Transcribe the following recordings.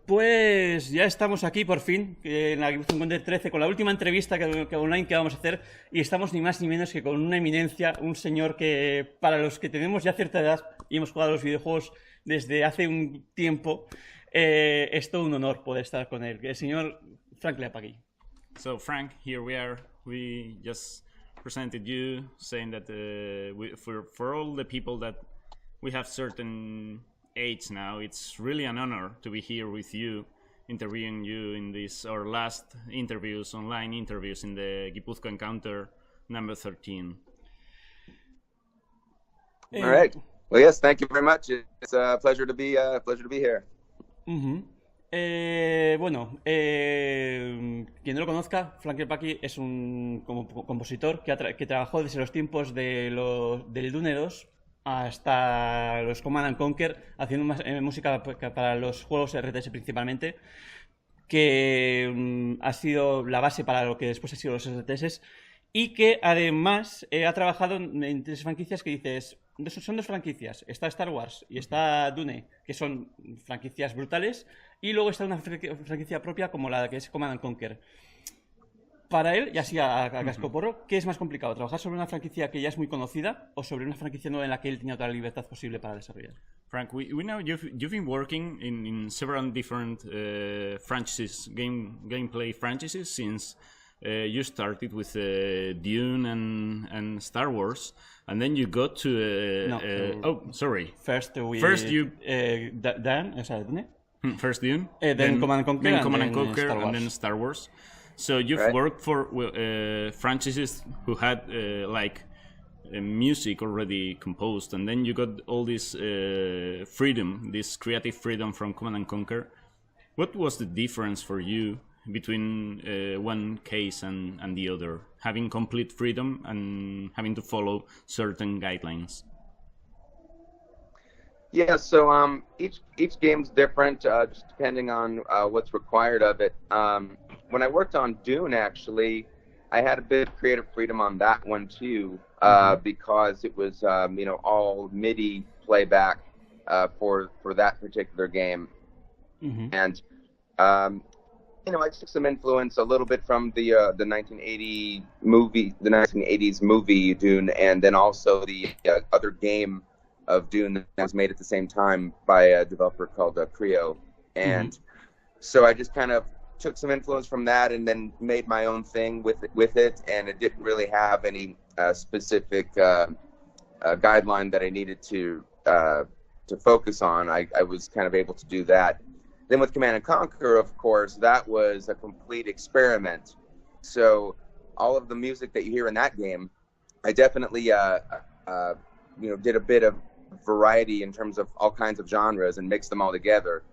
Pues ya estamos aquí por fin, en la Gipuzkoa Encounter 13, con la última entrevista que online que vamos a hacer, y estamos ni más ni menos que con una eminencia, un señor que para los que tenemos ya cierta edad y hemos jugado a los videojuegos desde hace un tiempo, es todo un honor poder estar con él, el señor Frank Klepacki. So Frank, here we are. We just presented you, saying that for all the people that we have certain age now, it's really an honor to be here with you, interviewing you in this our last interviews, online interviews in the Gipuzkoa Encounter number 13. All right. Well, yes, thank you very much. It's a pleasure to be here. Uh-huh. Bueno, quien no lo conozca, Frank Klepacki es un compositor que trabajó desde los tiempos del Dune 2 hasta los Conan and Conquer, haciendo música para los juegos RTS principalmente, que ha sido la base para lo que después ha sido los RTS, y que además ha trabajado en tres franquicias que dices, son dos franquicias, está Star Wars y está Dune, que son franquicias brutales, y luego está una franquicia propia como la que es Conan and Conquer. Para él, y así a cascoporro, ¿qué es más complicado? ¿Trabajar sobre una franquicia que ya es muy conocida o sobre una franquicia nueva en la que él tenía toda la libertad posible para desarrollar? Frank, we know you've been working in several different franchises, gameplay franchises since you started with Dune and Star Wars, and then you got to First you Dune, o sea, Dune. First Dune, then Command and Conquer, and then Star Wars. So you've worked for franchises who had music already composed, and then you got all this freedom, this creative freedom from Command and Conquer. What was the difference for you between one case and the other, having complete freedom and having to follow certain guidelines? Yeah, so each game's different, just depending on what's required of it. When I worked on Dune, actually, I had a bit of creative freedom on that one too, because it was all MIDI playback for that particular game, and I took some influence a little bit from the 1980 movie, the 1980s movie Dune, and then also the other game of Dune that was made at the same time by a developer called Creo, and so I just kind of took some influence from that and then made my own thing with it, and it didn't really have any specific guideline that I needed to focus on. I was kind of able to do that. Then with Command and Conquer, of course, that was a complete experiment. So all of the music that you hear in that game, I definitely did a bit of variety in terms of all kinds of genres and mixed them all together.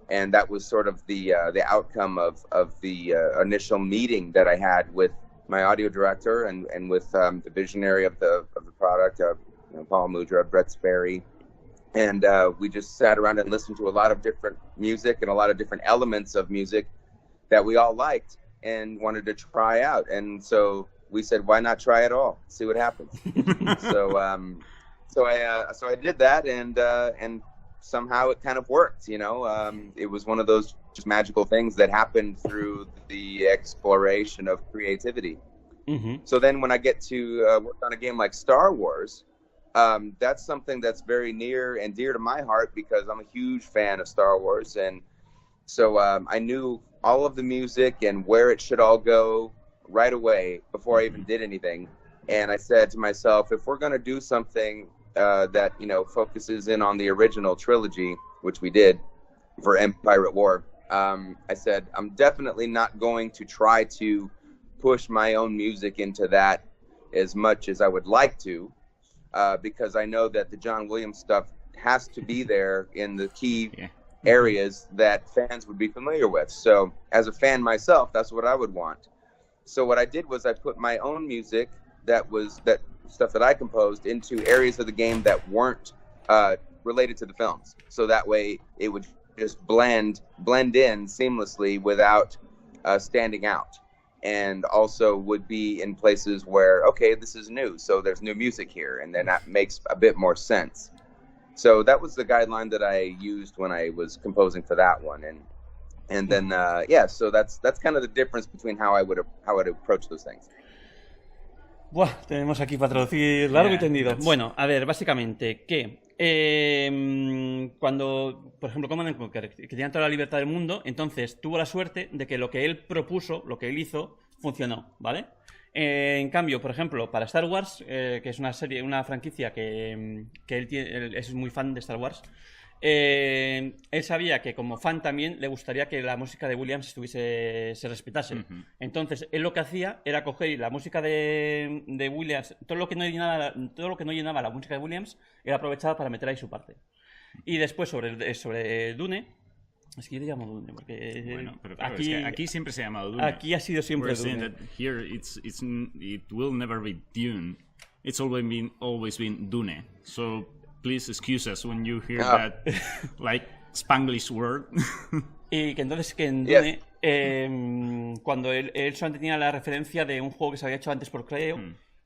And that was sort of the outcome of the initial meeting that I had with my audio director and with the visionary of the product, Paul Mudra, Brett Spire, and we just sat around and listened to a lot of different music and a lot of different elements of music that we all liked and wanted to try out. And so we said, why not try it all? See what happens. So I did that, and somehow it kind of worked, it was one of those just magical things that happened through the exploration of creativity. So then when I get to work on a game like Star Wars, that's something that's very near and dear to my heart because I'm a huge fan of Star Wars. And so I knew all of the music and where it should all go right away before I even did anything. And I said to myself, if we're going to do something that focuses in on the original trilogy, which we did for Empire at War, I said I'm definitely not going to try to push my own music into that as much as I would like to, because I know that the John Williams stuff has to be there in the key areas that fans would be familiar with. So as a fan myself, that's what I would want. So what I did was I put my own music that stuff that I composed into areas of the game that weren't related to the films. So that way it would just blend in seamlessly without standing out. And also would be in places where, okay, this is new, so there's new music here, and then that makes a bit more sense. So that was the guideline that I used when I was composing for that one, and then so that's kind of the difference between how I would approach those things. Buah, tenemos aquí para traducir largo y tendido. Bueno, a ver, básicamente que cuando, por ejemplo, Conan and Exiles, que tenía toda la libertad del mundo, entonces tuvo la suerte de que lo que él propuso, lo que él hizo, funcionó, ¿vale? En cambio, por ejemplo, para Star Wars, que es una franquicia que él es muy fan de Star Wars, él sabía que como fan también le gustaría que la música de Williams se respetase. Entonces, él lo que hacía era coger la música de Williams, todo lo que no llenaba la música de Williams, era aprovechada para meter ahí su parte. Y después sobre Dune. Es que yo le llamo Dune porque bueno, pero claro, es que aquí siempre se ha llamado Dune. Aquí ha sido siempre Dune. Here it will never be Dune. It's always been Dune. So please excuse us when you hear that like Spanglish word. Y que entonces que en Dune cuando él solamente tenía la referencia de un juego que se había hecho antes por Creo,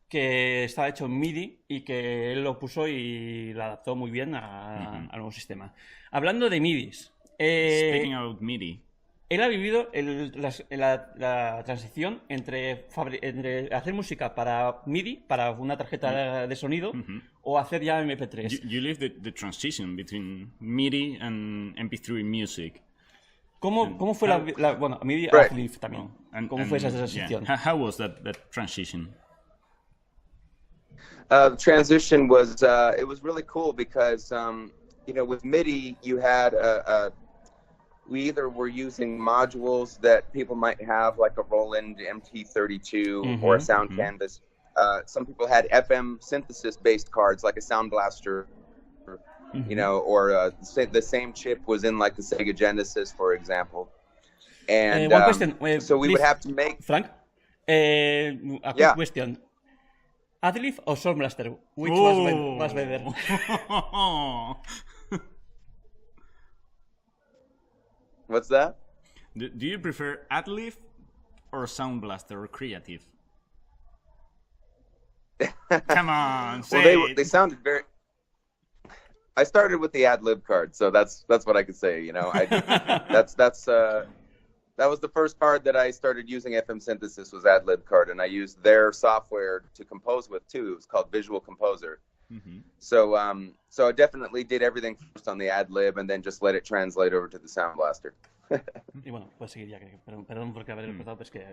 que estaba hecho en MIDI y que él lo puso y lo adaptó muy bien al nuevo sistema. Hablando de MIDIs. Speaking about MIDI. Él ha vivido la transición entre hacer música para MIDI, para una tarjeta de sonido, o hacer ya MP3. You live the transition between MIDI and MP3 music. ¿Cómo fue bueno, MIDI Uplift también? ¿Cómo fue esa transición? Yeah. How was that transition? The transition was it was really cool because with MIDI you had we either were using modules that people might have, like a Roland MT32 or a Sound Canvas. Some people had FM synthesis-based cards, like a Sound Blaster, or the same chip was in, like, the Sega Genesis, for example. And one question, so we would have to make... Frank, a quick question. Adlib or Sound Blaster? Which was better? What's that? Do you prefer Adlib or Sound Blaster or Creative? Come on, say they sounded very. I started with the Adlib card, so that's what I could say. That was the first card that I started using FM synthesis was Adlib card, and I used their software to compose with too. It was called Visual Composer. So I definitely did everything first on the Adlib and then just let it translate over to the Sound Blaster. Y bueno, puedes seguir ya, perdón porque haber empezado, pues que...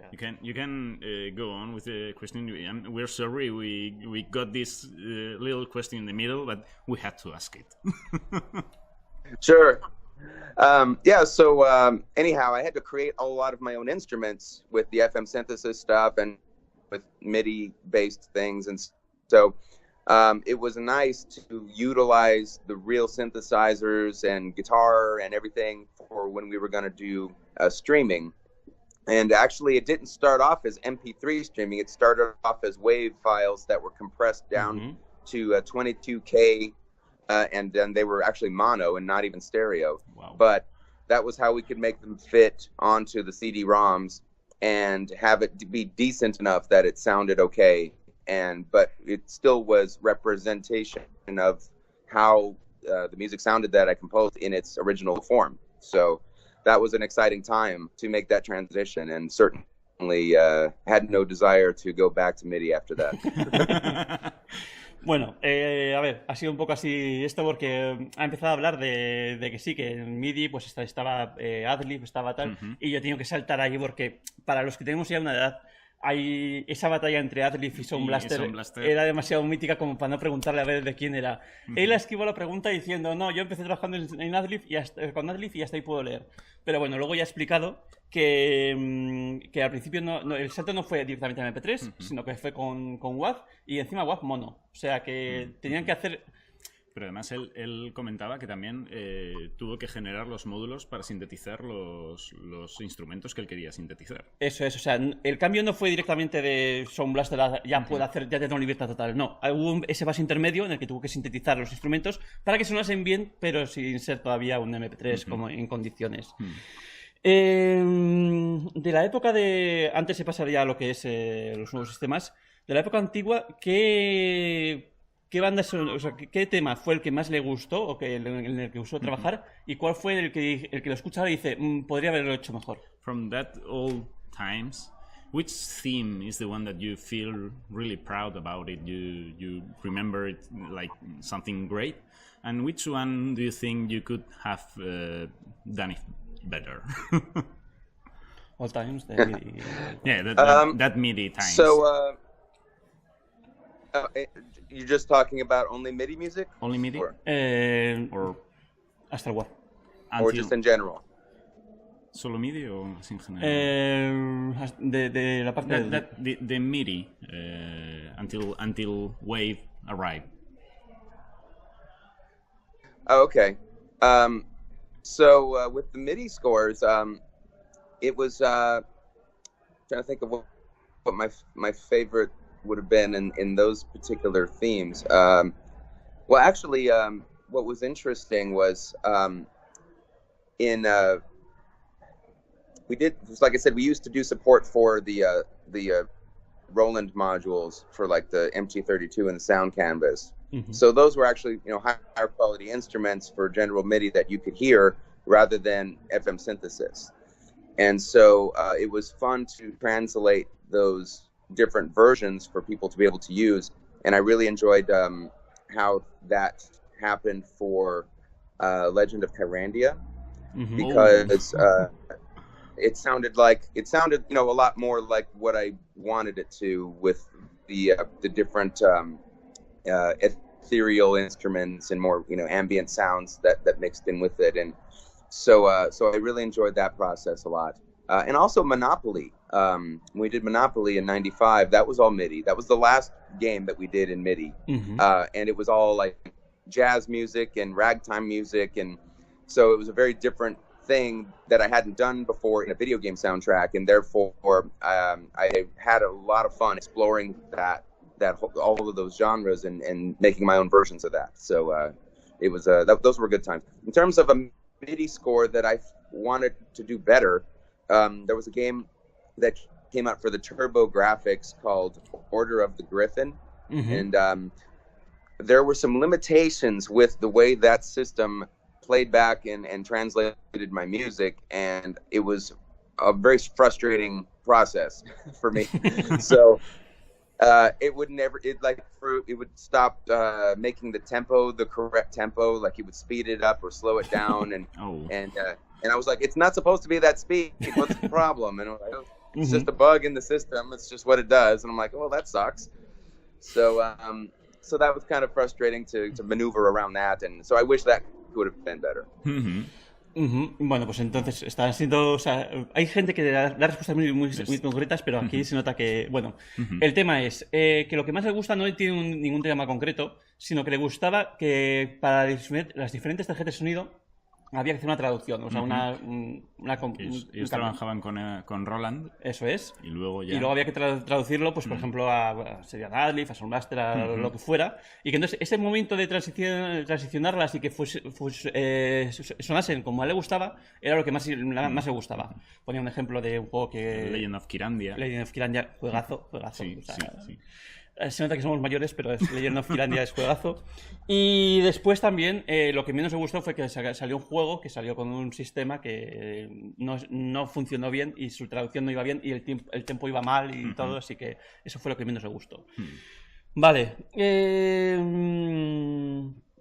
You can go on with the question. We're sorry we got this little question in the middle, but we had to ask it. Sure. Anyhow, I had to create a lot of my own instruments with the FM synthesis stuff and with MIDI-based things, and so it was nice to utilize the real synthesizers and guitar and everything for when we were going to do streaming. And actually, it didn't start off as MP3 streaming. It started off as WAV files that were compressed down to 22K, and then they were actually mono and not even stereo. Wow. But that was how we could make them fit onto the CD-ROMs and have it be decent enough that it sounded okay. But it still was representation of how the music sounded that I composed in its original form. So that was an exciting time to make that transition, and certainly had no desire to go back to MIDI after that. Bueno, a ver, ha sido un poco así esto porque ha empezado a hablar de que sí, que en MIDI pues estaba Adlib, estaba tal, y yo he tenido que saltar ahí porque para los que tenemos ya una edad, esa batalla entre Adlib y Sound Blaster era demasiado mítica como para no preguntarle a ver de quién era. Él esquivó la pregunta diciendo, no, yo empecé trabajando en Adlib con Adlib y hasta ahí puedo leer. Pero bueno, luego ya he explicado que al principio el salto no fue directamente a MP3, sino que fue con WAV y encima WAV mono. O sea que tenían que hacer... Pero además él comentaba que también tuvo que generar los módulos para sintetizar los instrumentos que él quería sintetizar. Eso es, o sea, el cambio no fue directamente de Sound Blaster ya puede hacer, ya tengo libertad total. No, hubo ese paso intermedio en el que tuvo que sintetizar los instrumentos para que sonasen bien, pero sin ser todavía un MP3 como en condiciones. De la época de... Antes de pasar ya a lo que es los nuevos sistemas, de la época antigua, ¿qué ¿qué bandas son, o sea, qué tema fue el que más le gustó o que en el que usó trabajar y cuál fue el que lo escuchaba y dice, podría haberlo hecho mejor? From that old times, which theme is the one that you feel really proud about it? You remember it like something great, and which one do you think you could have done it better? All times. Yeah, that MIDI times. So, you're just talking about only MIDI music? Only MIDI? Or hasta el War. Or just in general? ¿Solo MIDI o en general? De la parte the MIDI until Wave arrived. Oh, okay. So with the MIDI scores, it was trying to think of what my favorite would have been in those particular themes. Well, actually, what was interesting was we did, like I said, we used to do support for the Roland modules for like the MT32 and the Sound Canvas. Mm-hmm. So those were actually, higher quality instruments for general MIDI that you could hear rather than FM synthesis. And so it was fun to translate those different versions for people to be able to use. And I really enjoyed how that happened for Legend of Kyrandia, mm-hmm. because it sounded a lot more like what I wanted it to, with the different ethereal instruments and more ambient sounds that mixed in with it. And so I really enjoyed that process a lot. And also Monopoly. When we did Monopoly in '95, that was all MIDI. That was the last game that we did in MIDI. Mm-hmm. And it was all like jazz music and ragtime music. And so it was a very different thing that I hadn't done before in a video game soundtrack. And therefore, I had a lot of fun exploring all of those genres and making my own versions of that. So it was those were good times. In terms of a MIDI score that I wanted to do better, there was a game that came out for the Turbo Graphics called Order of the Gryphon. Mm-hmm. And there were some limitations with the way that system played back and translated my music, and it was a very frustrating process for me. So it would stop making the tempo the correct tempo, like it would speed it up or slow it down, and and I was like, it's not supposed to be that speed. What's the problem? And I was like, it's just a bug in the system. It's just what it does. And I'm like, well, that sucks. So so that was kind of frustrating to maneuver around that, and so I wish that would have been better. Mm-hmm. Uh-huh. Bueno, pues entonces están siendo, o sea, hay gente que da respuestas muy concretas, pero aquí se nota que, bueno, el tema es que lo que más le gusta no tiene ningún tema concreto, sino que le gustaba que para las diferentes tarjetas de sonido había que hacer una traducción, o sea, ellos trabajaban con Roland. Eso es. Y luego había que traducirlo, pues, por ejemplo, a Serial Adlib, a Sound Blaster, a lo que fuera. Y que entonces ese momento de transicionarlas y que sonasen como a él le gustaba, era lo que más le gustaba. Ponía un ejemplo de un juego que... Legend of Kyrandia, juegazo. Sí, o sea, sí. Se nota que somos mayores, pero Legend of Kyrandia es juegazo. Y después también lo que menos me gustó fue que salió un juego que salió con un sistema que no funcionó bien y su traducción no iba bien y el tempo iba mal y todo, así que eso fue lo que menos me gustó. Vale.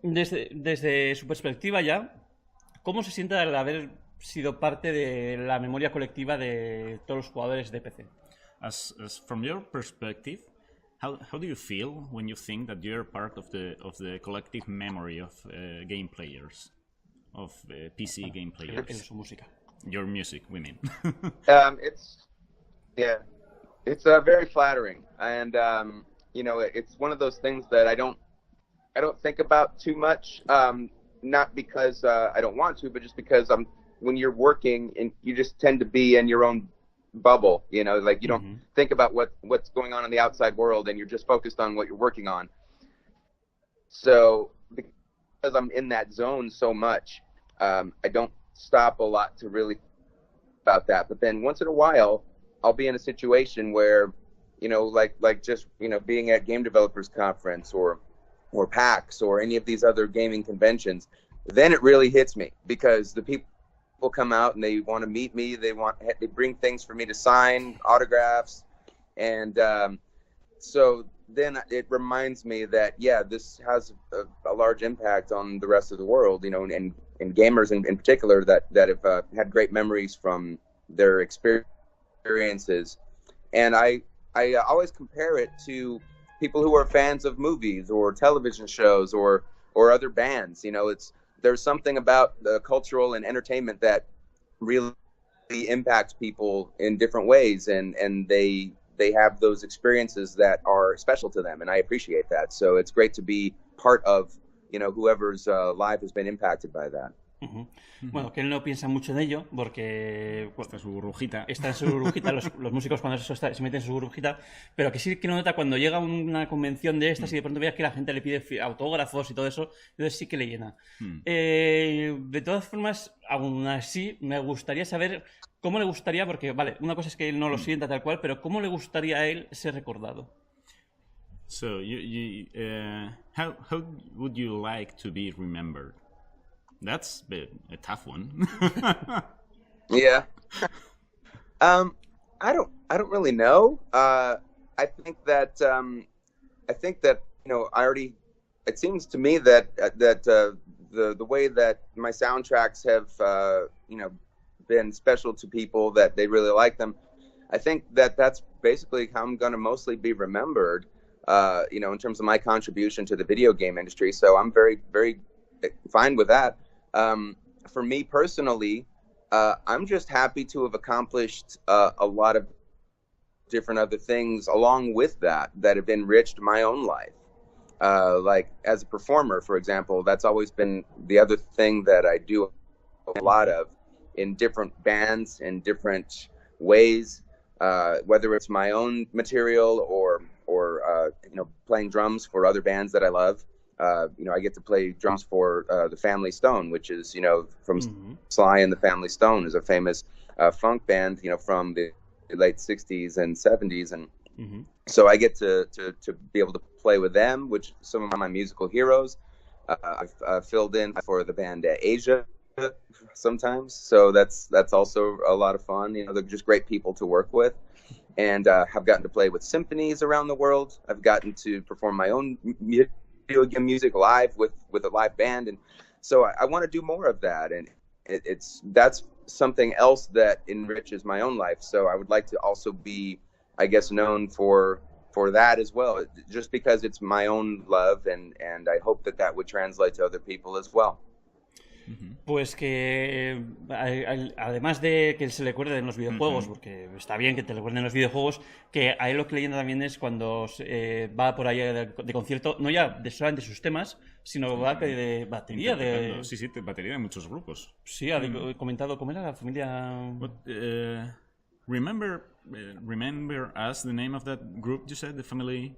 Desde su perspectiva ya, ¿cómo se siente al haber sido parte de la memoria colectiva de todos los jugadores de PC? As from your perspective, How do you feel when you think that you're part of the collective memory of game players, of PC game players? En su música. Your music, we mean. It's very flattering, and it's one of those things that I don't think about too much. Not because I don't want to, but just because when you're working and you just tend to be in your own bubble, like you don't think about what's going on in the outside world, and you're just focused on what you're working on. So because I'm in that zone so much, I don't stop a lot to really think about that. But then once in a while, I'll be in a situation where, like just being at Game Developers Conference or or PAX or any of these other gaming conventions, then it really hits me, because the people come out and they want to meet me. They bring things for me to sign, autographs, and so then it reminds me that this has a large impact on the rest of the world, and gamers in particular that have had great memories from their experiences. And I always compare it to people who are fans of movies or television shows or other bands. There's something about the cultural and entertainment that really impacts people in different ways, and they have those experiences that are special to them, and I appreciate that. So it's great to be part of, whoever's life has been impacted by that. Uh-huh. Bueno, que él no piensa mucho en ello porque está en su burbujita. Está en su burbujita, los músicos cuando se meten en su burbujita, pero que sí que lo nota cuando llega a una convención de estas y de pronto veas que la gente le pide autógrafos y todo eso, entonces sí que le llena. De todas formas, aún así, me gustaría saber cómo le gustaría, porque vale, una cosa es que él no lo sienta tal cual, pero cómo le gustaría a él ser recordado. So, how would you like to be remembered? That's a tough one. Yeah. I don't really know. I think that I already. It seems to me that the way that my soundtracks have been special to people, that they really like them. I think that that's basically how I'm going to mostly be remembered. In terms of my contribution to the video game industry. So I'm very, very fine with that. For me personally, I'm just happy to have accomplished a lot of different other things along with that have enriched my own life. Like as a performer, for example, that's always been the other thing that I do a lot of in different bands in different ways, whether it's my own material or playing drums for other bands that I love. I get to play drums for the Family Stone, which is, from Sly and the Family Stone, is a famous funk band, from the late 60s and 70s. And so I get to be able to play with them, which some of my musical heroes. I've filled in for the band Asia sometimes. So that's also a lot of fun. They're just great people to work with. And have gotten to play with symphonies around the world. I've gotten to perform my own video game music live with a live band, and so I want to do more of that, and that's something else that enriches my own life. So I would like to also be, I guess, known for that as well, just because it's my own love, and I hope that would translate to other people as well. Pues que además de que se le acuerde en los videojuegos, porque está bien que te recuerden en los videojuegos, que a él lo que le llena también es cuando va por ahí de concierto, no ya solamente de sus temas, sino va de batería. Sí, batería de muchos grupos. Sí, ha comentado cómo era la familia. Remember us the name of that group you said, the Family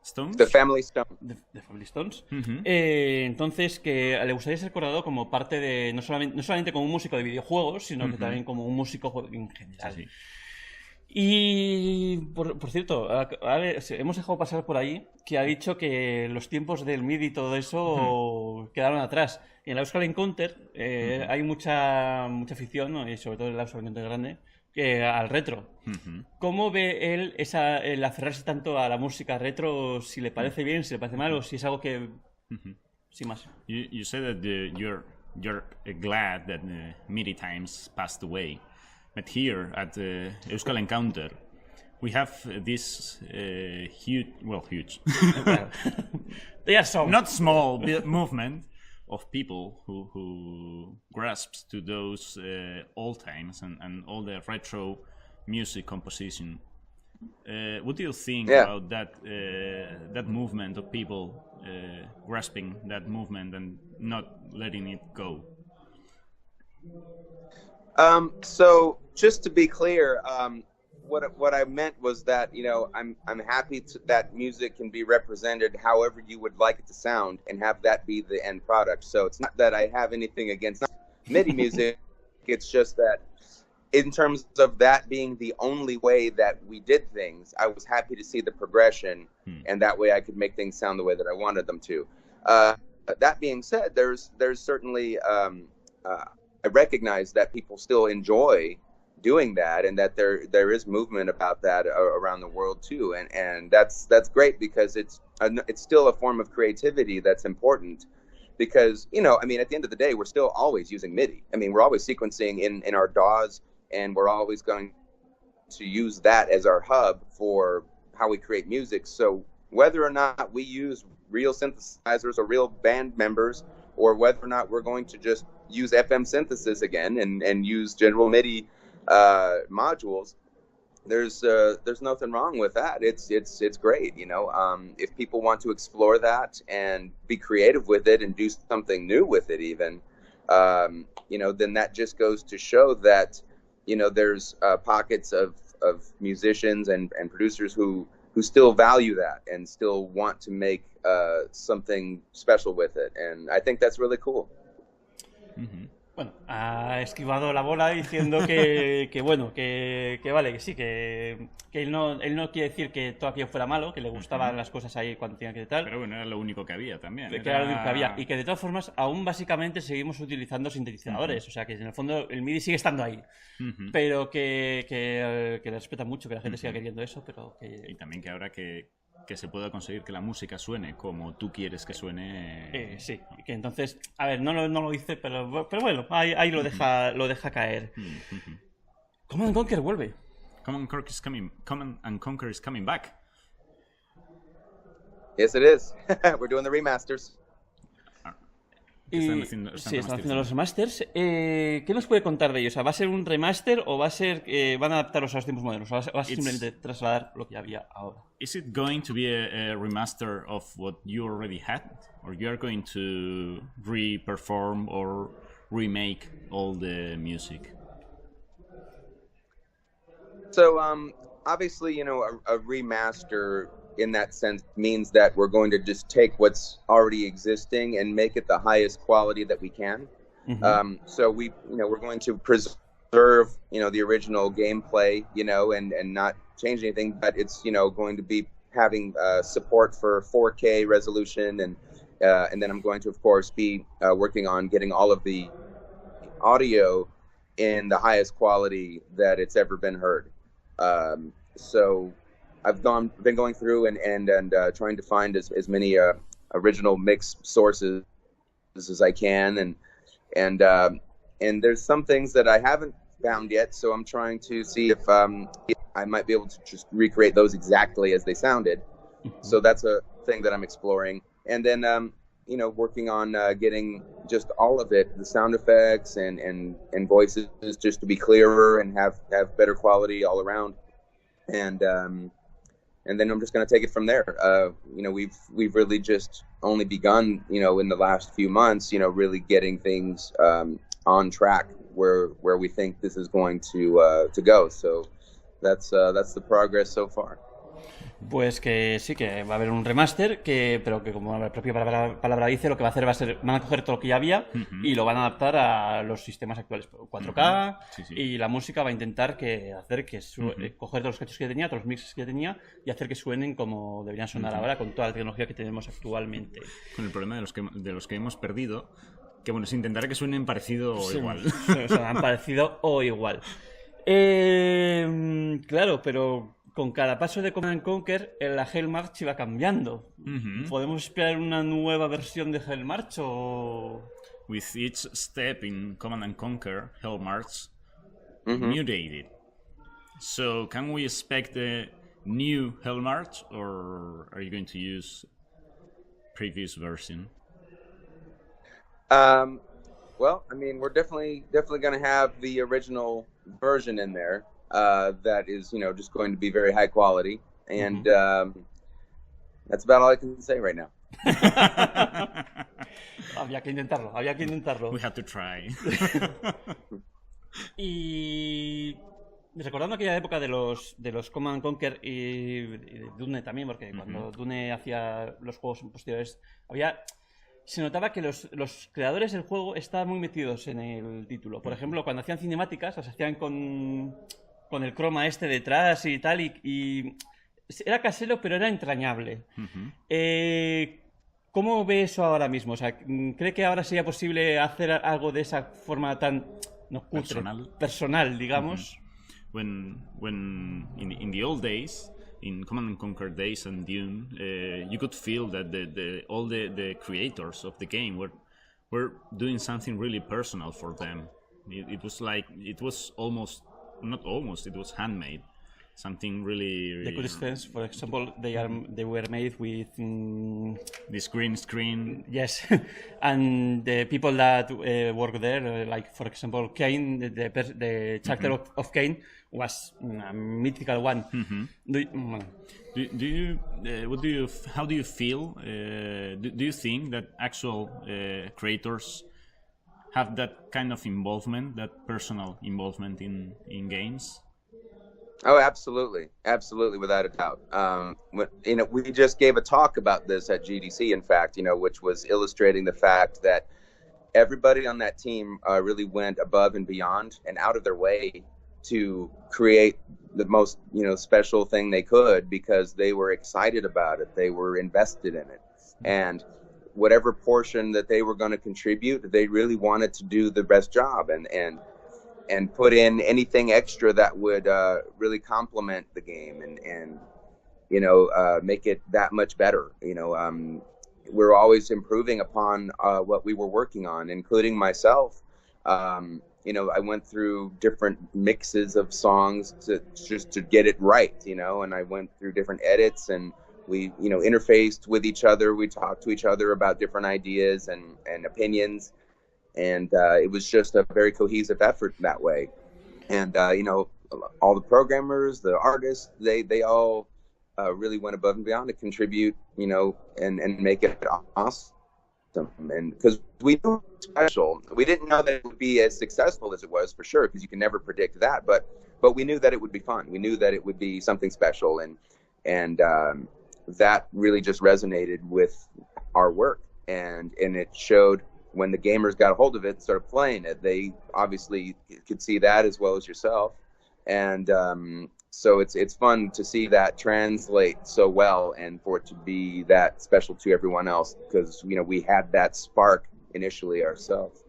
Stones? The Family Stone. The Family Stones. Entonces, que le gustaría ser recordado como parte de, no solamente como un músico de videojuegos, sino que también como un músico en general. Sí. Y, por cierto, hemos dejado pasar por ahí que ha dicho que los tiempos del MIDI y todo eso quedaron atrás. En la Gipuzkoa Encounter hay mucha afición, ¿no? Y sobre todo en la Gipuzkoa Encounter grande, al retro. ¿Cómo ve él el aferrarse tanto a la música retro? Si le parece bien, si le parece mal, o si es algo que... Sin más. You said that you're glad that the MIDI times passed away. But here at the Gipuzkoa Encounter, we have this huge, they are so not small movement of people who grasps to those old times and all the retro music composition. What do you think about that movement of people grasping that movement and not letting it go? So just to be clear, what I meant was that, I'm happy that music can be represented however you would like it to sound and have that be the end product. So it's not that I have anything against MIDI music. It's just that in terms of that being the only way that we did things, I was happy to see the progression, and that way I could make things sound the way that I wanted them to. That being said, there's certainly I recognize that people still enjoy doing that, and that there is movement about that around the world too, and that's great, because it's still a form of creativity that's important. Because, you know, I mean, at the end of the day, we're still always using MIDI. I mean, we're always sequencing in our DAWs, and we're always going to use that as our hub for how we create music. So whether or not we use real synthesizers or real band members, or whether or not we're going to just use FM synthesis again and use general MIDI modules, there's nothing wrong with that. It's great, you know. If people want to explore that and be creative with it and do something new with it, even, you know, then that just goes to show that, you know, there's pockets of musicians and producers who still value that and still want to make something special with it, and I think that's really cool. Mm-hmm. Bueno, ha esquivado la bola diciendo que bueno, que vale, que sí, que él no quiere decir que todo aquello fuera malo, que le gustaban las cosas ahí cuando tenía que tal. Pero bueno, era lo único que había también. Que era lo único que había. Y que de todas formas, aún básicamente seguimos utilizando sintetizadores. O sea, que en el fondo el MIDI sigue estando ahí. Pero que le respeta mucho, que la gente siga queriendo eso, pero que... Y también que ahora que se pueda conseguir que la música suene como tú quieres que suene. Sí, que entonces, a ver, no lo hice, pero bueno, ahí lo deja caer. Conan and Conquer vuelve. Conan and Conquer is coming back. Yes, it is. We're doing the remasters. Están haciendo los remasters. ¿Qué nos puede contar de ellos? O sea, ¿va a ser un remaster o va a ser van a adaptarlos a los tiempos modernos? ¿O va a ser simplemente trasladar lo que había ahora? Is it going to be a remaster of what you already had? Or you are going to re-perform or remake all the music? So, obviously, you know, a remaster in that sense means that we're going to just take what's already existing and make it the highest quality that we can. So we're going to preserve, you know, the original gameplay, you know, and not change anything, but it's, you know, going to be having support for 4K resolution, and then I'm going to, of course, be working on getting all of the audio in the highest quality that it's ever been heard. So I've been going through and trying to find as many original mix sources as I can, and there's some things that I haven't found yet, so I'm trying to see if I might be able to just recreate those exactly as they sounded. So that's a thing that I'm exploring, and then you know, working on getting just all of it, the sound effects and voices, just to be clearer and have better quality all around, and then I'm just going to take it from there. You know, we've really just only begun, you know, in the last few months, you know, really getting things on track where we think this is going to go. So that's the progress so far. Pues que sí, que va a haber un remaster, pero que como la propia palabra dice, lo que va a hacer va a ser, van a coger todo lo que ya había y lo van a adaptar a los sistemas actuales, 4K, y la música va a intentar hacer que coger todos los cachos que tenía, todos los mixes que tenía, y hacer que suenen como deberían sonar ahora con toda la tecnología que tenemos actualmente. Con el problema de los que hemos perdido, que bueno, se intentará que suenen parecido o igual. O sea, han parecido o igual. Claro, pero con cada paso de Conan and Conquer, la Hell March iba cambiando. ¿Podemos esperar una nueva versión de Hell March o...? With each step in Conan and Conquer, Hell March mutated. So, can we expect a new Hell March, or are you going to use previous version? Well, I mean, we're definitely going to have the original version in there. That is, you know, just going to be very high quality, and that's about all I can say right now. Había que intentarlo. We have to try. Y recordando aquella época de los Command and Conquer y de Dune también, porque cuando Dune hacía los juegos posteriores había se notaba que los creadores del juego estaban muy metidos en el título. Por ejemplo, cuando hacían cinemáticas, las hacían con el croma este detrás y tal, y era casero, pero era entrañable. ¿Cómo ve eso ahora mismo? O sea, ¿cree que ahora sería posible hacer algo de esa forma tan cutre, personal, digamos? When in the old days, in Command and Conquer days and Dune, you could feel that all the creators of the game were doing something really personal for them. It was almost, not almost, it was handmade. Something really. The coolest things, for example, they were made with this green screen. Yes, and the people that work there, like for example, Kane, the chapter of Kane was a mythical one. How do you feel? Do you think that actual creators have that kind of involvement, that personal involvement in games? Oh, absolutely, without a doubt. We just gave a talk about this at GDC, in fact, which was illustrating the fact that everybody on that team really went above and beyond and out of their way to create the most, special thing they could, because they were excited about it, they were invested in it, and whatever portion that they were going to contribute, they really wanted to do the best job and put in anything extra that would really complement the game and make it that much better. We're always improving upon what we were working on, including myself. I went through different mixes of songs just to get it right, and I went through different edits, and we, interfaced with each other. We talked to each other about different ideas and opinions. And it was just a very cohesive effort that way. And, all the programmers, the artists, they all really went above and beyond to contribute, and make it awesome. And because we knew it was special, we didn't know that it would be as successful as it was, for sure, because you can never predict that. But we knew that it would be fun. We knew that it would be something special. And that really just resonated with our work. And it showed. When the gamers got a hold of it and started playing it, they obviously could see that as well as yourself. And so it's fun to see that translate so well and for it to be that special to everyone else, because, we had that spark initially ourselves.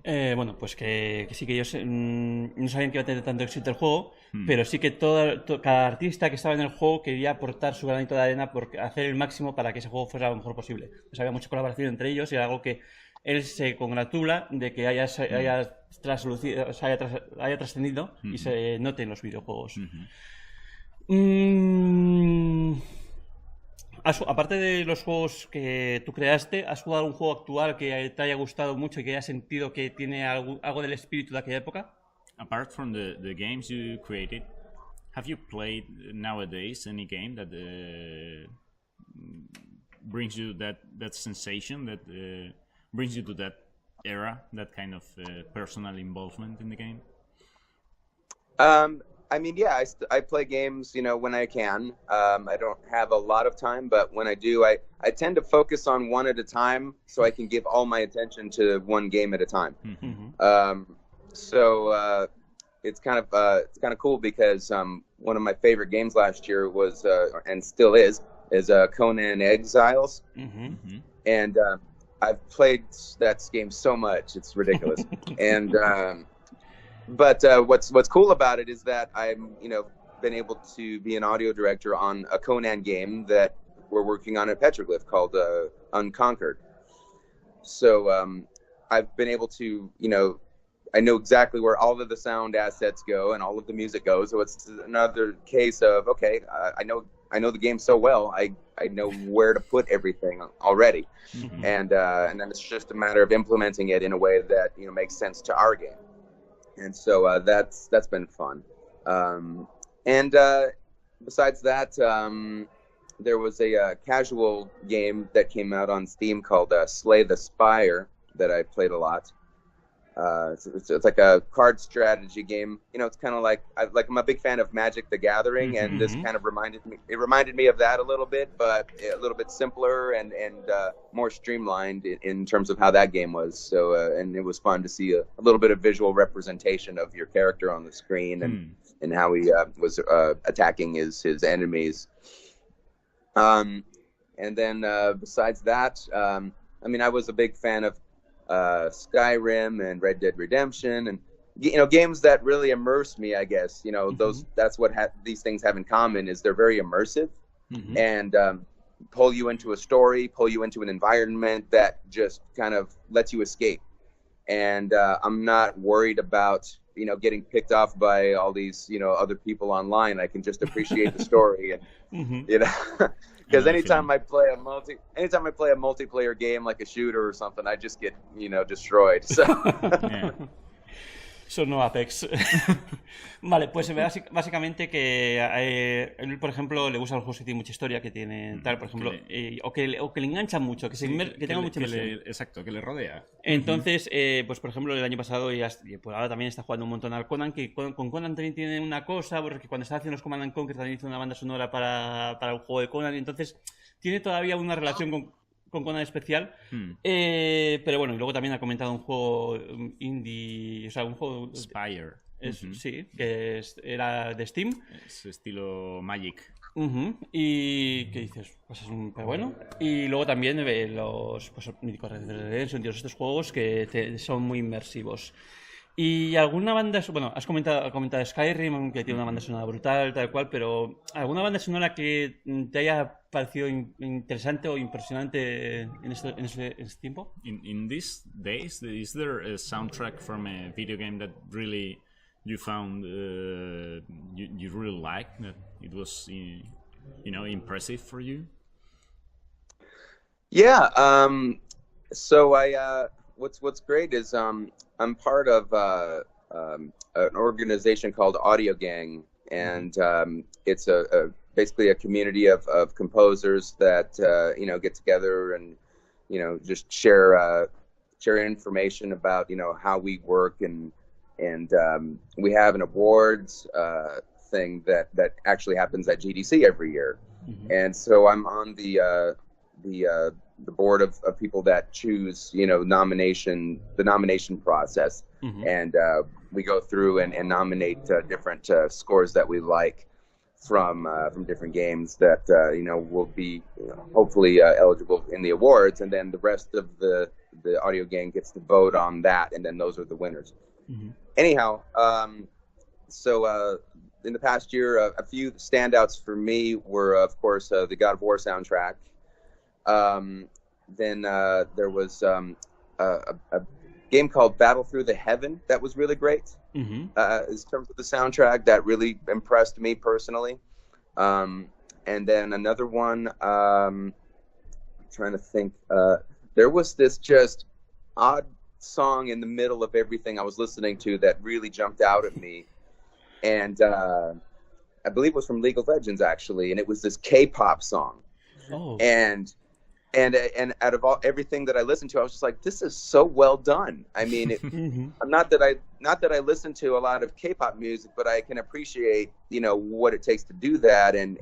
Bueno, pues que sí, que ellos no sabían que iba a tener tanto éxito el juego, pero sí que cada artista que estaba en el juego quería aportar su granito de arena por hacer el máximo para que ese juego fuera lo mejor posible. Pues había mucha colaboración entre ellos y era algo que él se congratula de que haya trascendido y se note en los videojuegos. Aparte de los juegos que tú creaste, ¿has jugado un juego actual que te haya gustado mucho y que hayas sentido que tiene algo del espíritu de aquella época? Apart from the games you created, have you played nowadays any game that brings you that sensation, that brings you to that era, that kind of personal involvement in the game? Yeah, I play games, when I can. I don't have a lot of time, but when I do, I tend to focus on one at a time so I can give all my attention to one game at a time. So it's kind of cool because one of my favorite games last year was and still is Conan and Exiles. And I've played that game so much, it's ridiculous. And but what's cool about it is that I'm, been able to be an audio director on a Conan game that we're working on at Petroglyph called Unconquered. So I've been able to, I know exactly where all of the sound assets go and all of the music goes. So it's another case of, okay, I know the game so well, I know where to put everything already. And then it's just a matter of implementing it in a way that, makes sense to our game. And so that's been fun. And besides that, there was a casual game that came out on Steam called Slay the Spire that I played a lot. It's like a card strategy game. You know, it's kind of like I'm a big fan of Magic the Gathering, and this kind of reminded me of that a little bit, but a little bit simpler and more streamlined in terms of how that game was. So and it was fun to see a little bit of visual representation of your character on the screen and how he was attacking his enemies. And then besides that, I mean, I was a big fan of Skyrim and Red Dead Redemption, and games that really immerse me, I guess. That's what these things have in common, is they're very immersive and pull you into a story, pull you into an environment that just kind of lets you escape. And I'm not worried about getting picked off by all these other people online. I can just appreciate the story and because anytime I play a multiplayer game like a shooter or something, I just get destroyed. So. Yeah. Eso no Apex. Vale, pues básicamente que él, por ejemplo, le gustan los juegos que tienen mucha historia, que tienen tal, por ejemplo, o que le enganchan mucho, que tenga mucha inmersión. Exacto, que le rodea. Entonces, pues por ejemplo, el año pasado y por ahora también está jugando un montón al Conan, que con Conan también tiene una cosa, porque cuando estaba haciendo los Command & Conquer también hizo una banda sonora para el juego de Conan, y entonces tiene todavía una relación con Conan especial, pero bueno, y luego también ha comentado un juego indie, o sea, un juego Spire. Sí, que era de Steam. Es estilo Magic. Y ¿qué dices? Pues es pero bueno. Y luego también los míticos Red Dead Redemption, estos juegos que son muy inmersivos. Y alguna banda, bueno, has comentado Skyrim, que tiene una banda sonora brutal, tal cual, pero ¿alguna banda sonora que te haya parecido interesante o impresionante en este tiempo? In these days, is there a soundtrack from a video game that really you found you really liked, that it was impressive for you? Yeah. So what's great is I'm part of an organization called Audio Gang, and it's basically a community of composers that get together and just share information about how we work, and we have an awards thing that actually happens at GDC every year, and so I'm on the board of people that choose the nomination process, and we go through and nominate different scores that we like from different games that will be hopefully eligible in the awards, and then the rest of the Audio Gang gets to vote on that, and then those are the winners. Anyhow, so in the past year, a few standouts for me were, of course, the God of War soundtrack. Then there was a game called Battle Through the Heaven that was really great. In terms of the soundtrack, that really impressed me personally. And then another one, I'm trying to think, there was this just odd song in the middle of everything I was listening to that really jumped out at me. And I believe it was from League of Legends, actually, and it was this K-pop song. Oh. And out of everything that I listened to, I was just like, this is so well done. I mean, not that I listen to a lot of K-pop music, but I can appreciate what it takes to do that, and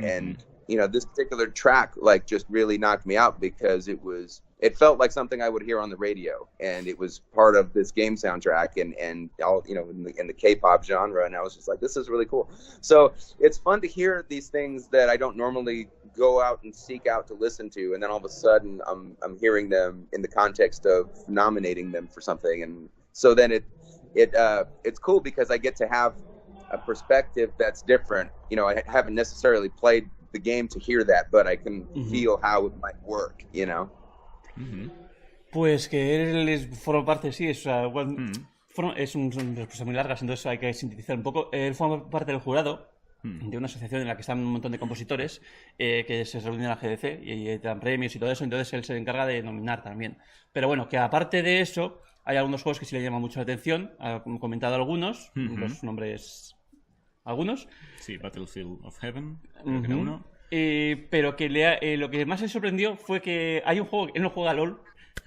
this particular track just really knocked me out, because it felt like something I would hear on the radio, and it was part of this game soundtrack, and all in the K-pop genre, and I was just like, this is really cool. So it's fun to hear these things that I don't normally go out and seek out to listen to, and then all of a sudden I'm hearing them in the context of nominating them for something, and so then it's cool because I get to have a perspective that's different. I haven't necessarily played the game to hear that, but I can feel how it might work. Pues que él forma parte, sí, es son respuestas muy largas, entonces hay que sintetizar un poco. Él forma parte del jurado de una asociación en la que están un montón de compositores que se reúnen en la GDC y te dan premios y todo eso, entonces él se encarga de nominar también. Pero bueno, que aparte de eso, hay algunos juegos que sí le llaman mucho la atención, ha comentado algunos, los nombres, algunos. Sí, Battlefield of Heaven, creo que era uno. Pero que lo que más le sorprendió fue que hay un juego, él no juega a LOL,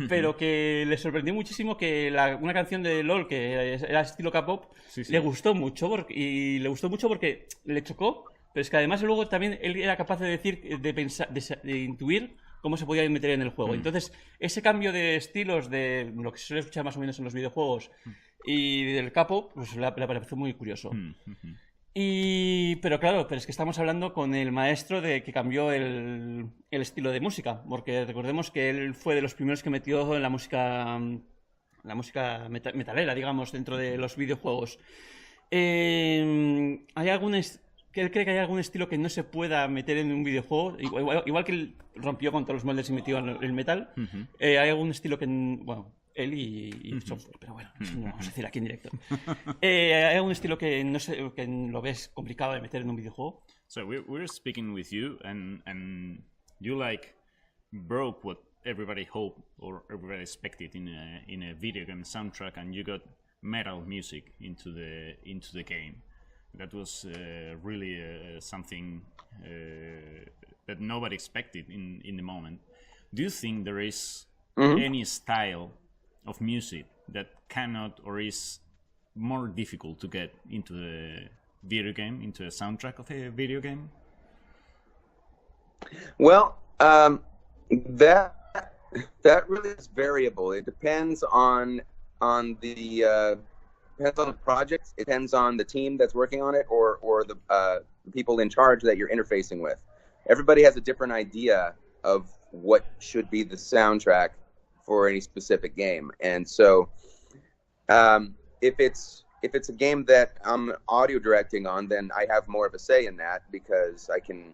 pero que le sorprendió muchísimo que una canción de LOL que era estilo K-pop le gustó mucho y le gustó mucho porque le chocó, pero es que además luego también él era capaz de decir, de pensar, de intuir cómo se podía meter en el juego. Entonces, ese cambio de estilos de lo que se suele escuchar más o menos en los videojuegos y del K-pop, pues le pareció muy curioso. Pero claro, pero es que estamos hablando con el maestro que cambió el estilo de música, porque recordemos que él fue de los primeros que metió en la música metalera, digamos, dentro de los videojuegos. ¿Hay que él cree que hay algún estilo que no se pueda meter en un videojuego? Igual que él rompió con todos los moldes y metió el metal, ¿hay algún estilo que... Bueno, él y software, pero bueno, eso no lo vamos a decir aquí en directo. ¿Hay algún estilo que no sé, que lo ves complicado de meter en un videojuego? So we're speaking with you, and you like broke what everybody hoped or everybody expected in a video game soundtrack, and you got metal music into the game. That was really something that nobody expected in the moment. Do you think there is any style of music that cannot or is more difficult to get into the video game, into a soundtrack of a video game? Well, that really is variable. It depends on the project. It depends on the team that's working on it, or the people in charge that you're interfacing with. Everybody has a different idea of what should be the soundtrack for any specific game, and so if it's a game that I'm audio directing on, then I have more of a say in that, because I can,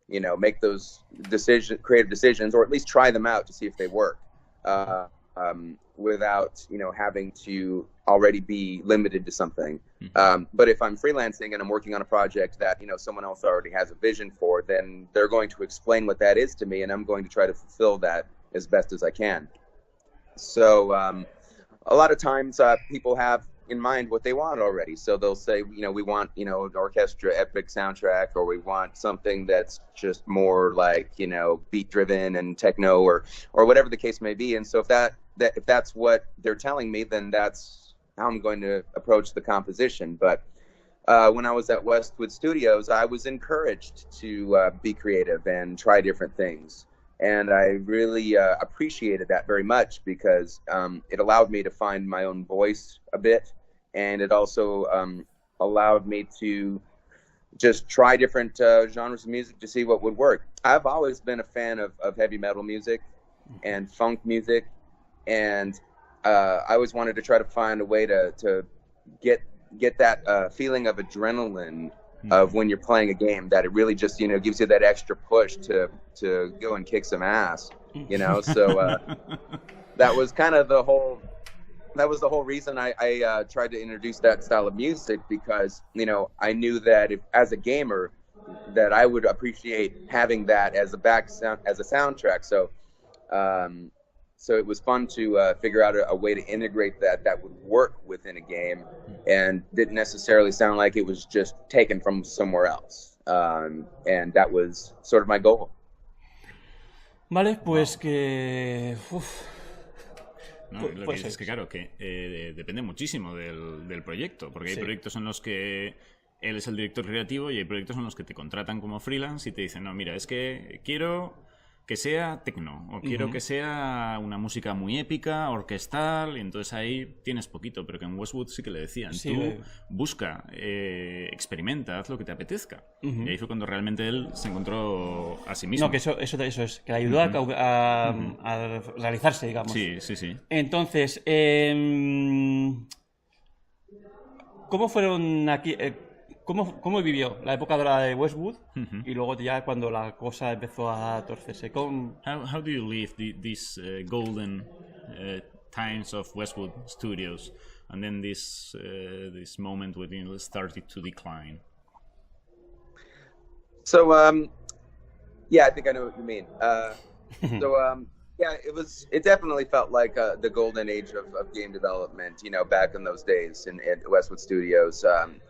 make those creative decisions, or at least try them out to see if they work, without having to already be limited to something. But if I'm freelancing and I'm working on a project that someone else already has a vision for, then they're going to explain what that is to me, and I'm going to try to fulfill that as best as I can. So a lot of times people have in mind what they want already. So they'll say, we want, an orchestra epic soundtrack, or we want something that's just more like, beat driven and techno, or whatever the case may be. And so if that's what they're telling me, then that's how I'm going to approach the composition. But when I was at Westwood Studios, I was encouraged to be creative and try different things. And I really appreciated that very much, because it allowed me to find my own voice a bit. And it also allowed me to just try different genres of music to see what would work. I've always been a fan of heavy metal music and funk music. And I always wanted to try to find a way to get that feeling of adrenaline of when you're playing a game, that it really just gives you that extra push to go and kick some ass, So that was kind of the whole reason I tried to introduce that style of music, because I knew that as a gamer that I would appreciate having that as a soundtrack. So it was fun to figure out a way to integrate that would work within a game, and didn't necessarily sound like it was just taken from somewhere else. And that was sort of my goal. Vale, pues que... No, lo que es que claro, que depende muchísimo del proyecto, porque hay proyectos en los que él es el director creativo y hay proyectos en los que te contratan como freelance y te dicen, no, mira, es que quiero que sea techno, o quiero que sea una música muy épica, orquestal, y entonces ahí tienes poquito, pero que en Westwood sí que le decían, tú busca, experimenta, haz lo que te apetezca. Y ahí fue cuando realmente él se encontró a sí mismo. No, que eso es, que le ayudó a realizarse, digamos. Sí. Entonces, ¿cómo fueron aquí... ¿Cómo vivió la época dorada de Westwood y luego ya cuando la cosa empezó a torcerse? How do you live these golden times of Westwood Studios, and then this moment when it started to decline? So yeah, I think I know what you mean. Yeah, it definitely felt like the golden age of game development, back in those days at Westwood Studios.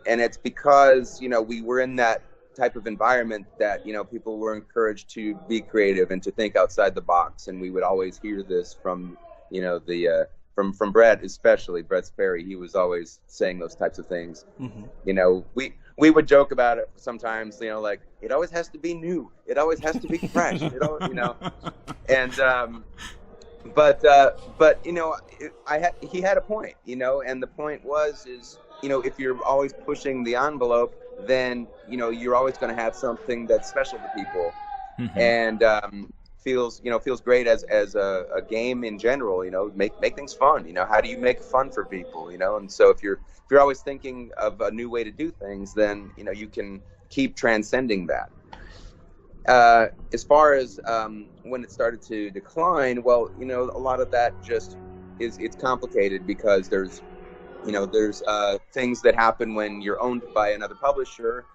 And it's because, we were in that type of environment that people were encouraged to be creative and to think outside the box. And we would always hear this from the from Brett, especially Brett Spire. He was always saying those types of things. We would joke about it sometimes, like, it always has to be new, it always has to be fresh, and but he had a point, and the point is if you're always pushing the envelope, then you're always going to have something that's special to people, and feels great as a game in general. Make things fun. How do you make fun for people? And so if you're always thinking of a new way to do things, then you can keep transcending that. As far as when it started to decline, well, a lot of that just it's complicated because there's things that happen when you're owned by another publisher.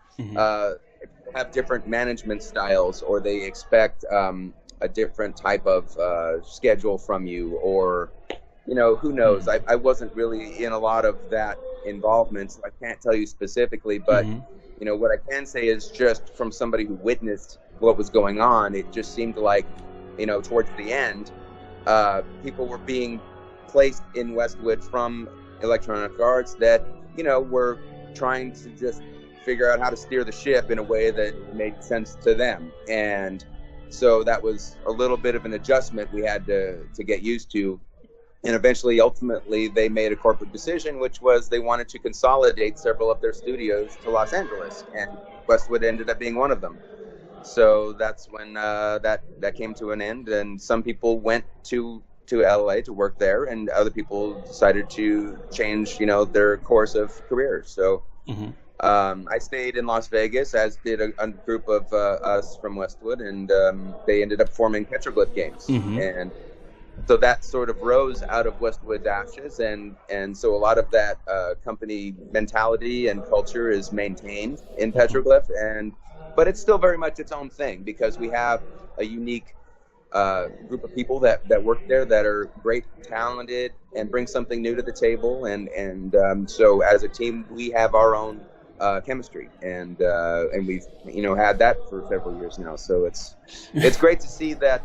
Have different management styles, or they expect a different type of schedule from you, or who knows. I wasn't really in a lot of that involvement, so I can't tell you specifically, but what I can say is, just from somebody who witnessed what was going on, it just seemed like towards the end, people were being placed in Westwood from Electronic Arts that were trying to just figure out how to steer the ship in a way that made sense to them. And so that was a little bit of an adjustment we had to get used to. And ultimately, they made a corporate decision, which was they wanted to consolidate several of their studios to Los Angeles, and Westwood ended up being one of them. So that's when that came to an end, and some people went to LA to work there, and other people decided to change, their course of careers. So I stayed in Las Vegas, as did a group of us from Westwood, and they ended up forming Petroglyph Games. And so that sort of rose out of Westwood ashes, and so a lot of that company mentality and culture is maintained in Petroglyph, but it's still very much its own thing, because we have a unique group of people that work there that are great, talented, and bring something new to the table, and so as a team we have our own chemistry, and we've had that for several years now. So it's great to see that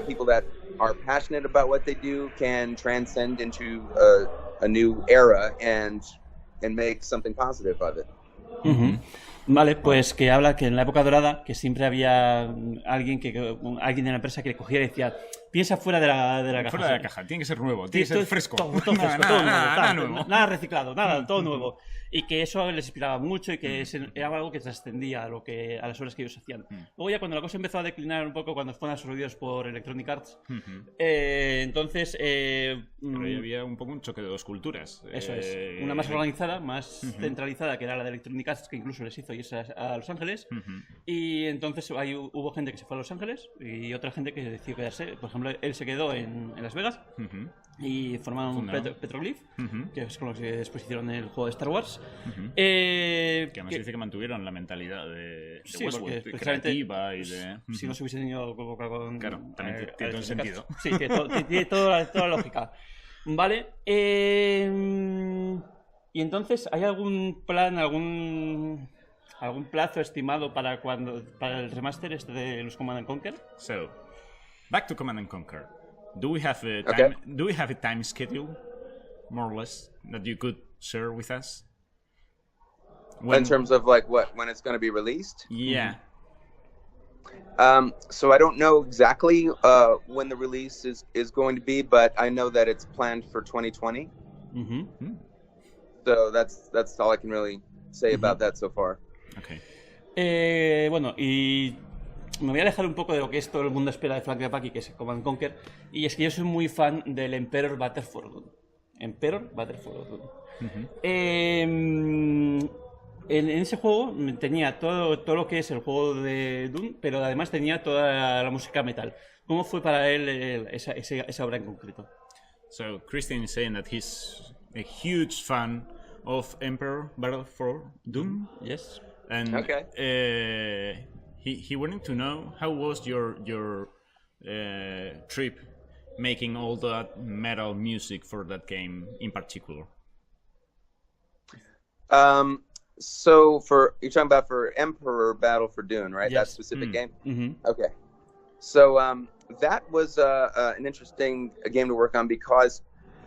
people that are passionate about what they do can transcend into a new era and make something positive of it. Vale, pues que habla que en la época dorada, que siempre había alguien de la empresa que le cogiera y decía, piensa fuera de la caja. Fuera de la caja, tiene que ser nuevo, tiene que ser fresco. Todo fresco, nada nuevo. Nada reciclado, nada, todo nuevo. Y que eso les inspiraba mucho, y que era algo que trascendía a las obras que ellos hacían. Luego ya cuando la cosa empezó a declinar un poco, cuando fueron absorbidos por Electronic Arts, entonces... Pero ya había un poco un choque de dos culturas. Eso es, una más organizada, más centralizada, que era la de Electronic Arts, que incluso les hizo irse a Los Ángeles, y entonces ahí hubo gente que se fue a Los Ángeles y otra gente que decidió quedarse. Por ejemplo, él se quedó en Las Vegas y formaron Petroglyph, que es con los que después hicieron el juego de Star Wars. Que además dice que mantuvieron la mentalidad de Westwood, creativa y de... Si no se hubiesen ido con... Claro, también tiene todo el sentido. Sí, tiene toda la lógica. Vale. Y entonces, ¿hay algún plan, algún plazo estimado para el remaster de los Command and Conquer? So, back to Command and Conquer. Do we have a time? Do we have a time schedule, more or less, that you could share with us? In terms of when it's going to be released? Yeah. So I don't know exactly when the release is going to be, but I know that it's planned for 2020. So that's all I can really say about that so far. Okay. Bueno, y me voy a alejar un poco de lo que todo el mundo espera de Frank Klepacki, que es Command and Conquer, y es que yo soy muy fan del Emperor Battle for Dune. En ese juego tenía todo lo que es el juego de Dune, pero además tenía toda la música metal. ¿Cómo fue para él esa obra en concreto? So Christian is saying that he's a huge fan of Emperor Battle for Dune. Yes. And he wanted to know how was your trip making all that metal music for that game in particular. So you're talking about for Emperor Battle for Dune, right? Yes. That specific game? Mm-hmm. Okay. So that was an interesting game to work on because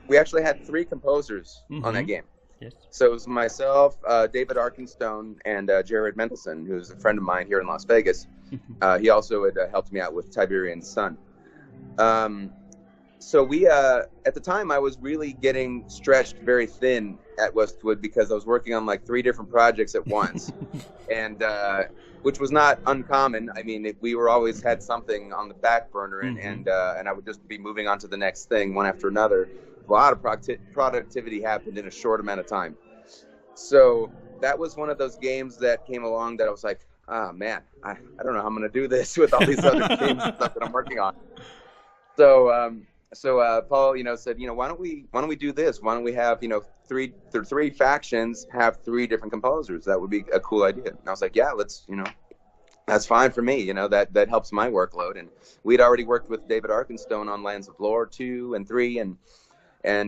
we actually had 3 composers on that game. Yes. So it was myself, David Arkenstone, and Jared Mendelson, who's a friend of mine here in Las Vegas. He also had helped me out with Tiberian Sun. So we, at the time, I was really getting stretched very thin at Westwood because I was working on like 3 different projects at once, and which was not uncommon. I mean, we were always had something on the back burner, and I would just be moving on to the next thing one after another. A lot of productivity happened in a short amount of time. So that was one of those games that came along that I was like, oh man, I don't know how I'm going to do this with all these other games and stuff that I'm working on. So Paul, said, why don't we do this? Why don't we have, 3 factions have 3 different composers? That would be a cool idea. And I was like, yeah, let's, that's fine for me. That helps my workload. And we'd already worked with David Arkenstone on Lands of Lore 2 and 3, and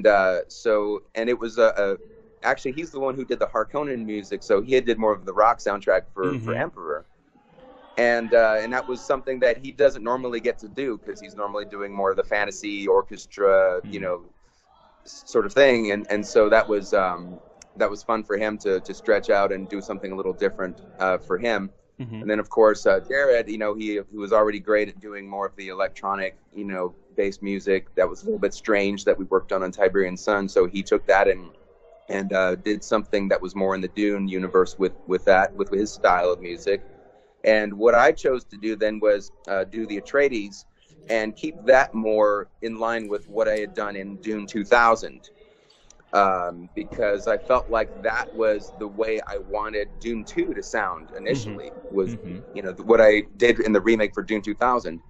it was actually he's the one who did the Harkonnen music, so he did more of the rock soundtrack for Emperor. And that was something that he doesn't normally get to do because he's normally doing more of the fantasy orchestra, sort of thing. And so that was fun for him to stretch out and do something a little different for him. And then of course Jared, he was already great at doing more of the electronic, based music. That was a little bit strange that we worked on Tiberian Sun. So he took that and did something that was more in the Dune universe with his style of music. And what I chose to do then was do the Atreides and keep that more in line with what I had done in Dune 2000, because I felt like that was the way I wanted Dune 2 to sound initially, was what I did in the remake for Dune 2000.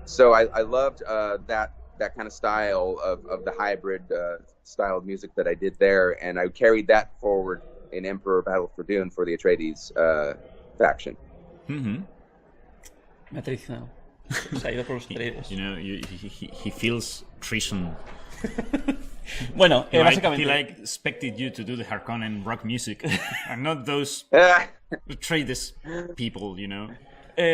So I loved that kind of style of the hybrid style of music that I did there, and I carried that forward in Emperor Battle for Dune for the Atreides faction. Matriz now. Se ha ido por los Atreides. He feels treason. Bueno, he básicamente... expected you to do the Harkonnen rock music and not those Atreides people,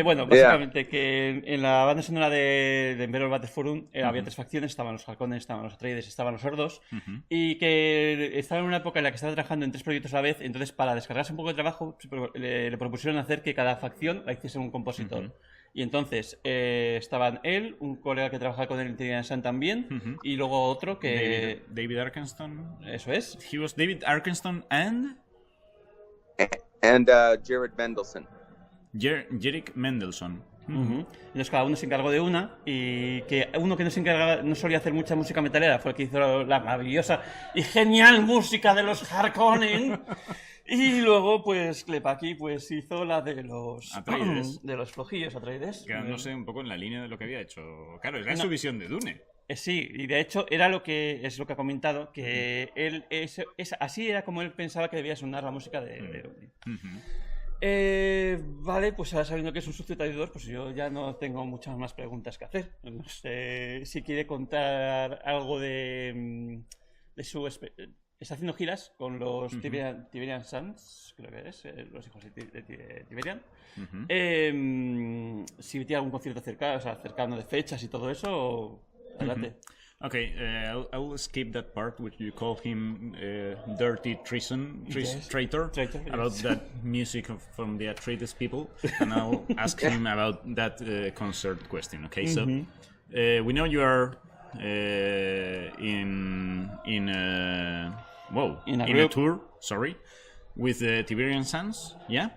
Bueno, básicamente que en la banda sonora de Emperor Battle for Dune había 3 facciones, estaban los Harkonnen, estaban los Atreides, estaban los Ordos, y que estaba en una época en la que estaba trabajando en 3 proyectos a la vez. Entonces, para descargarse un poco de trabajo, le propusieron hacer que cada facción la hiciese un compositor. Y entonces estaban él, un colega que trabajaba con él en Tiberian Sun también, y luego otro que... David Arkenstone. Eso es. He was David Arkenstone and Jared Mendelson. Jerick Mendelson. Entonces cada uno se encargó de una, y que uno que no solía hacer mucha música metalera fue el que hizo la maravillosa y genial música de los Harkonnen. Y luego pues Klepacki pues hizo la de los Atreides. De los flojillos Atreides, quedándose un poco en la línea de lo que había hecho. Claro, era su visión de Dune. Sí, y de hecho era lo que ha comentado, que él así era como él pensaba que debía sonar la música de Dune. Vale, pues ahora sabiendo que es un sucio traidor, pues yo ya no tengo muchas más preguntas que hacer. No sé si quiere contar algo de su... Está haciendo giras con los Tiberian Sons, creo que es, los hijos de Tiberian. Si tiene algún concierto cercano de fechas y todo eso, adelante. Okay, I'll skip that part which you call him dirty traitor about that music from the Atreides people, and I'll ask him about that concert question. Okay, so we know you are in a tour. Sorry, with the Tiberian Sons. Yeah.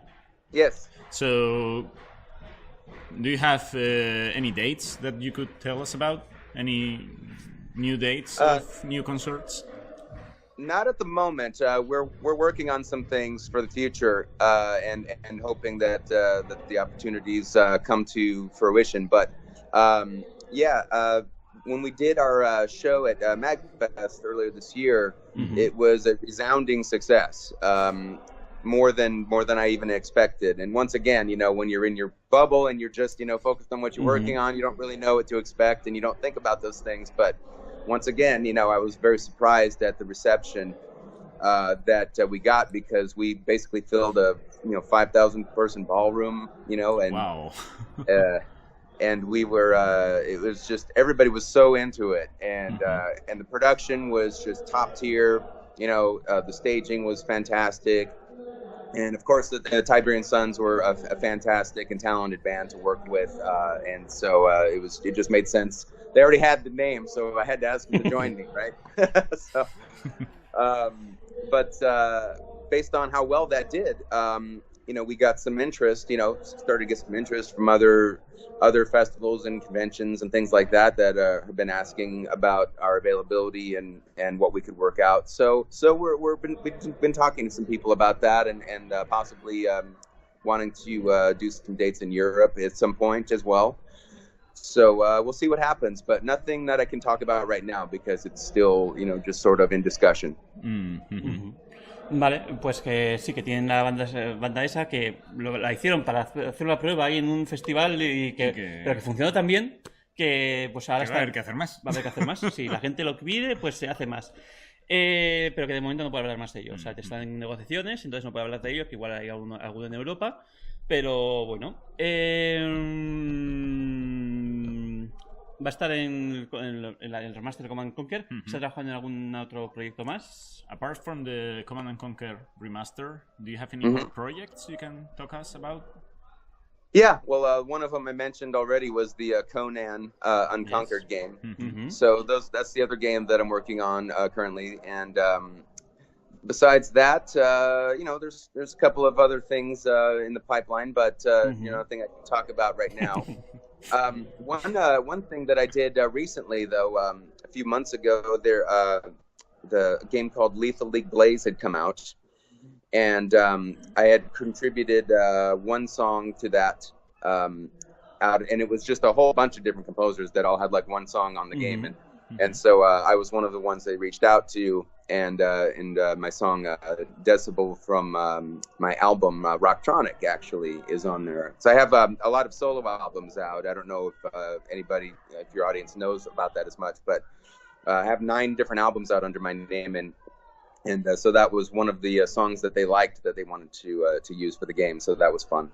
Yes. So, do you have any dates that you could tell us about? Any new dates of new concerts? Not at the moment. We're working on some things for the future, and hoping that the opportunities come to fruition. But when we did our show at MagFest earlier this year, it was a resounding success. More than I even expected. And once again, when you're in your bubble and you're just focused on what you're working on, you don't really know what to expect and you don't think about those things. But once again, I was very surprised at the reception. that we got because we basically filled a 5,000 person ballroom, and wow. and we were it was just everybody was so into it, and the production was just top tier. The staging was fantastic. And of course, the Tiberian Sons were a fantastic and talented band to work with, and so it just made sense. They already had the name, so I had to ask them to join me, right? But based on how well that did, we got some interest. Started to get some interest from other festivals and conventions and things like that have been asking about our availability and what we could work out. So we've been talking to some people about that and possibly wanting to do some dates in Europe at some point as well. So we'll see what happens, but nothing that I can talk about right now because it's still just sort of in discussion. Vale, pues que sí, que tienen la banda esa que la hicieron para hacer una prueba ahí en un festival pero que funcionó tan bien que pues ahora va a haber que hacer más. Va a haber que hacer más. Si la gente lo pide, pues se hace más. Pero que de momento no puedo hablar más de ello. O sea, están en negociaciones, entonces no puedo hablar de ello, que igual hay alguno en Europa. Pero bueno. Va a estar en el remaster de Command & Conquer. ¿Está trabajando en algún otro proyecto más? Apart from the Command & Conquer remaster, do you have any more projects you can talk us about? Yeah, well, one of them I mentioned already was the Conan Unconquered game. So that's the other game that I'm working on currently. And besides that, there's a couple of other things in the pipeline, but nothing I can talk about right now. One thing that I did recently, though, a few months ago, the game called Lethal League Blaze had come out, and I had contributed one song to that and it was just a whole bunch of different composers that all had like one song on the game, and so I was one of the ones they reached out to, and my song Decibel from my album Rocktronic actually is on there. So I have a lot of solo albums out. I don't know if your audience knows about that as much, but I have 9 different albums out under my name, and so that was one of the songs that they liked that they wanted to use for the game. So that was fun.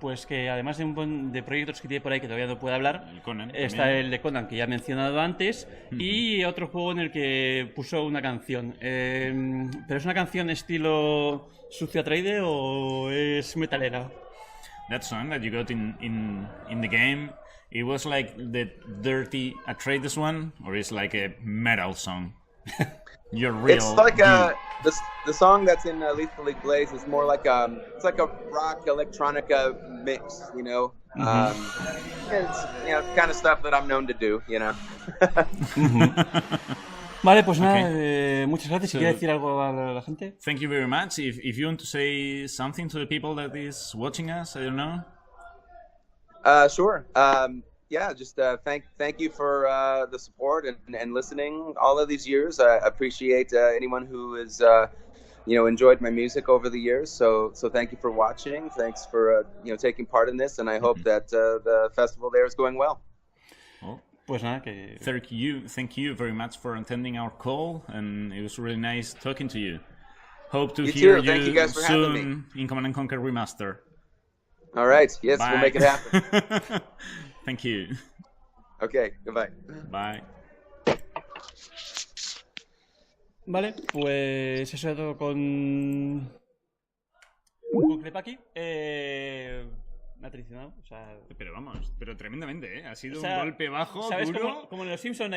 Pues que además de proyectos que tiene por ahí que todavía no puede hablar, está también. el de Conan que ya he mencionado antes y otro juego en el que puso una canción. ¿Pero es una canción estilo Sucio Atreide o es metalera? That song that you got in the game, it was like the dirty Atreides one, or is like a metal song? You're real. It's like the song that's in Lethal League Blaze is more like it's like a rock electronica mix, It's kind of stuff that I'm known to do, Vale, pues nada, muchas gracias. Si quiere decir algo a la gente. Thank you very much. If you want to say something to the people that is watching us, I don't know. Sure. Yeah, just thank you for the support and listening all of these years. I appreciate anyone who has enjoyed my music over the years. So thank you for watching. Thanks for taking part in this, and I hope that the festival there is going well. Well, pues nada, que thank you very much for attending our call, and it was really nice talking to you. Hope to hear Thank you guys for soon in Command & Conquer Remaster. All right. Yes, Bye. We'll make it happen. Thank you. Okay, goodbye. Bye. Vale, pues eso es todo con Klepacki. Me ha traicionado, o sea... Pero vamos, pero tremendamente, ¿eh? Ha sido un golpe bajo, ¿sabes? duro. Como en Los Simpsons,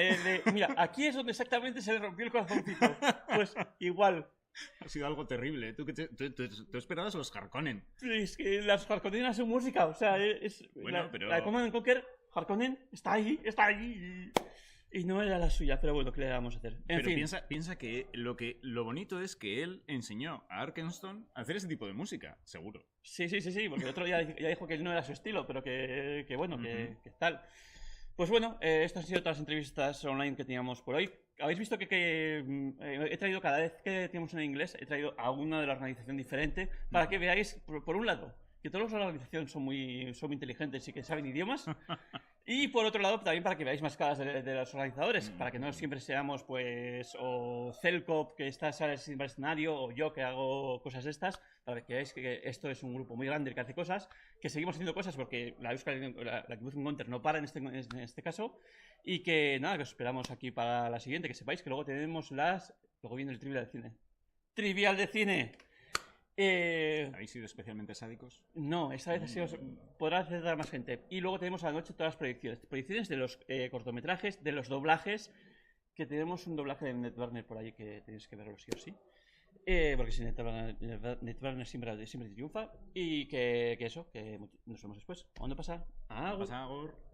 mira, aquí es donde exactamente se le rompió el corazoncito. Pues igual. Ha sido algo terrible. ¿Tú esperabas los Harkonnen? Es que las Harkonnen hacen música, o sea, Bueno, pero... La de Command & Conquer, Harkonnen, está ahí, y no era la suya, pero bueno, ¿qué le vamos a hacer? En fin. Piensa que lo bonito es que él enseñó a Arkenstone a hacer ese tipo de música, seguro. Sí, porque el otro día ya dijo que no era su estilo, pero que bueno, que tal. Pues bueno, estas han sido todas las entrevistas online que teníamos por hoy. Habéis visto que he traído, cada vez que tenemos en inglés, he traído a una de la organización diferente para que veáis, por un lado, que todos los de la organización son muy inteligentes y que saben idiomas. Y por otro lado, también para que veáis más caras de los organizadores, para que no siempre seamos, pues, o Celcop, que está en el escenario, o yo, que hago cosas de estas, para que veáis que esto es un grupo muy grande que hace cosas, que seguimos haciendo cosas porque la Gipuzkoa Encounter no para en este caso, y que nada, que os esperamos aquí para la siguiente, que sepáis que luego tenemos luego viene el Trivial de Cine. ¡Trivial de Cine! ¿Habéis sido especialmente sádicos? No, esta vez podrá acceder a más gente. Y luego tenemos a la noche todas las proyecciones. Proyecciones de los cortometrajes, de los doblajes, que tenemos un doblaje de Netwarner por ahí que tenéis que verlo sí o sí. Porque si Netwarner siempre triunfa. Y que eso, que nos vemos después. ¿A dónde pasa? Agur.